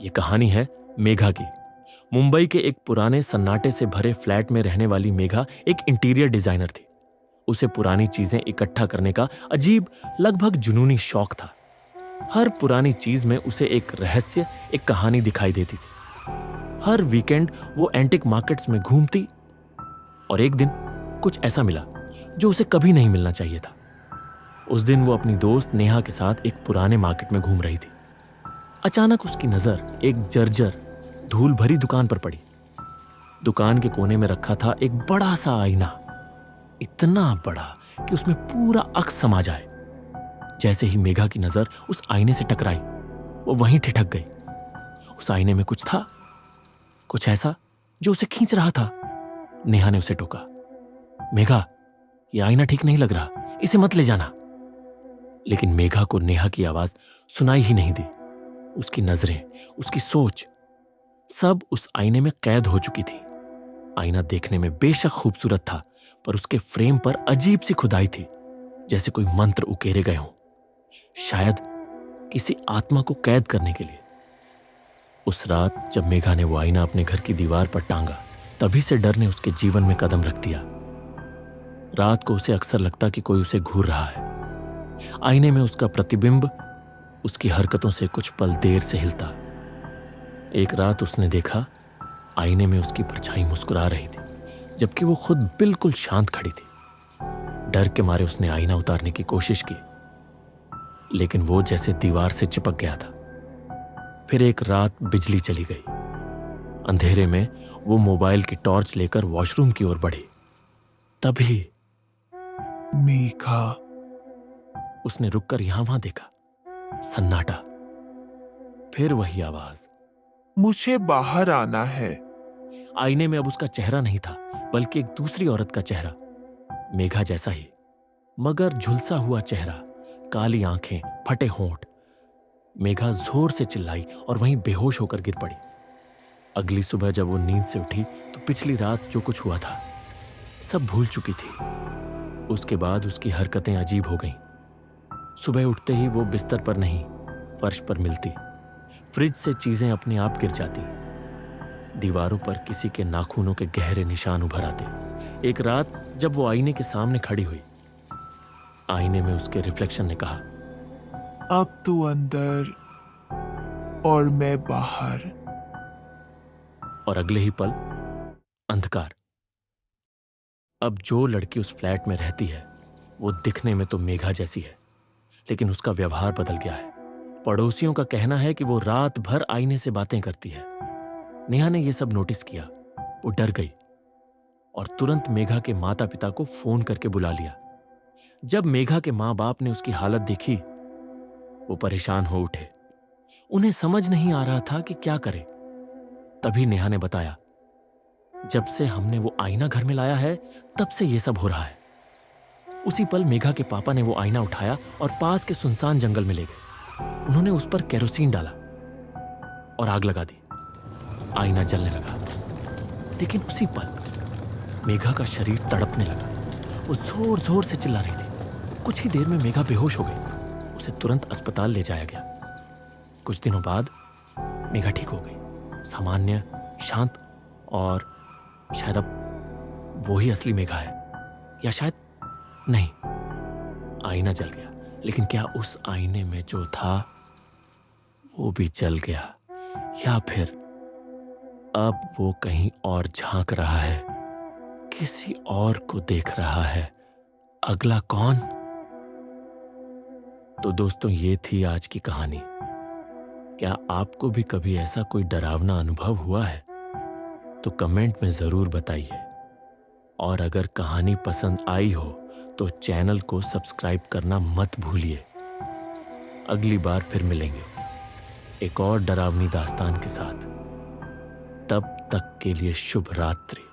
ये कहानी है मेघा की। मुंबई के एक पुराने सन्नाटे से भरे फ्लैट में रहने वाली मेघा एक इंटीरियर डिजाइनर थी। उसे पुरानी चीजें इकट्ठा करने का अजीब, लगभग जुनूनी शौक था। हर पुरानी चीज में उसे एक रहस्य, एक कहानी दिखाई देती थी। हर वीकेंड वो एंटिक मार्केट्स में घूमती और एक दिन कुछ ऐसा मिला जो उसे कभी नहीं मिलना चाहिए था। उस दिन वो अपनी दोस्त नेहा के साथ एक पुराने मार्केट में घूम रही थी। अचानक उसकी नजर एक जर्जर, धूल भरी दुकान पर पड़ी। दुकान के कोने में रखा था एक बड़ा सा आईना, इतना बड़ा कि उसमें पूरा अक्स समा जाए। जैसे ही मेघा की नजर उस आईने से टकराई, वो वहीं ठिठक गई। उस आईने में कुछ था, कुछ ऐसा जो उसे खींच रहा था। नेहा ने उसे टोका, मेघा, ये आईना ठीक नहीं लग रहा, इसे मत ले जाना। लेकिन मेघा को नेहा की आवाज सुनाई ही नहीं दी। उसकी नजरें, उसकी सोच, सब उस आईने में कैद हो चुकी थी। आईना देखने में बेशक खूबसूरत था, पर उसके फ्रेम पर अजीब सी खुदाई थी, जैसे कोई मंत्र उकेरे गए हों, शायद किसी आत्मा को कैद करने के लिए। उस रात जब मेघा ने वो आईना अपने घर की दीवार पर टांगा, तभी से डर ने उसके जीवन में कदम रख दिया। रात को उसे अक्सर लगता कि कोई उसे घूर रहा है। आईने में उसका प्रतिबिंब उसकी हरकतों से कुछ पल देर से हिलता। एक रात उसने देखा, आईने में उसकी परछाई मुस्कुरा रही थी, जबकि वो खुद बिल्कुल शांत खड़ी थी। डर के मारे उसने आईना उतारने की कोशिश की, लेकिन वो जैसे दीवार से चिपक गया था। फिर एक रात बिजली चली गई। अंधेरे में वो मोबाइल की टॉर्च लेकर वॉशरूम की ओर बढ़ी। तभी मेघा, उसने रुककर यहां वहां देखा। सन्नाटा। फिर वही आवाज, मुझे बाहर आना है। आईने में अब उसका चेहरा नहीं था, बल्कि एक दूसरी औरत का चेहरा, मेघा जैसा ही, मगर झुलसा हुआ चेहरा, काली आंखें, फटे होंठ। मेघा जोर से चिल्लाई और वहीं बेहोश होकर गिर पड़ी। अगली सुबह जब वो नींद से उठी तो पिछली रात जो कुछ हुआ था सब भूल चुकी थी। उसके बाद उसकी हरकतें अजीब हो गईं। सुबह उठते ही वो बिस्तर पर नहीं, फर्श पर मिलती। फ्रिज से चीजें अपने आप गिर जाती। दीवारों पर किसी के नाखूनों के गहरे निशान उभर आते। एक रात जब वो आईने के सामने खड़ी हुई, आईने में उसके रिफ्लेक्शन ने कहा, अब तू अंदर और मैं बाहर। और अगले ही पल अंधकार। अब जो लड़की उस फ्लैट में रहती है वो दिखने में तो मेघा जैसी है, लेकिन उसका व्यवहार बदल गया है। पड़ोसियों का कहना है कि वो रात भर आईने से बातें करती है। नेहा ने यह सब नोटिस किया। वो डर गई और तुरंत मेघा के माता पिता को फोन करके बुला लिया। जब मेघा के मां बाप ने उसकी हालत देखी, वो परेशान हो उठे। उन्हें समझ नहीं आ रहा था कि क्या करे। तभी नेहा ने बताया, जब से हमने वो आईना घर में लाया है, तब से ये सब हो रहा है। उसी पल मेघा के पापा ने वो आईना उठाया और पास के सुनसान जंगल में ले गए। उन्होंने उस पर केरोसिन डाला और आग लगा दी। आईना जलने लगा, लेकिन उसी पल मेघा का शरीर तड़पने लगा। वो जोर जोर से चिल्ला रही थी। कुछ ही देर में मेघा बेहोश हो गई। उसे तुरंत अस्पताल ले जाया गया। कुछ दिनों बाद मेघा ठीक हो गई, सामान्य, शांत, और शायद अब वो ही असली मेघा है, या शायद नहीं। आईना जल गया, लेकिन क्या उस आईने में जो था वो भी जल गया, या फिर अब वो कहीं और झांक रहा है, किसी और को देख रहा है? अगला कौन? तो दोस्तों, ये थी आज की कहानी। क्या आपको भी कभी ऐसा कोई डरावना अनुभव हुआ है? तो कमेंट में जरूर बताइए। और अगर कहानी पसंद आई हो तो चैनल को सब्सक्राइब करना मत भूलिए। अगली बार फिर मिलेंगे एक और डरावनी दास्तान के साथ। तब तक के लिए शुभ रात्रि।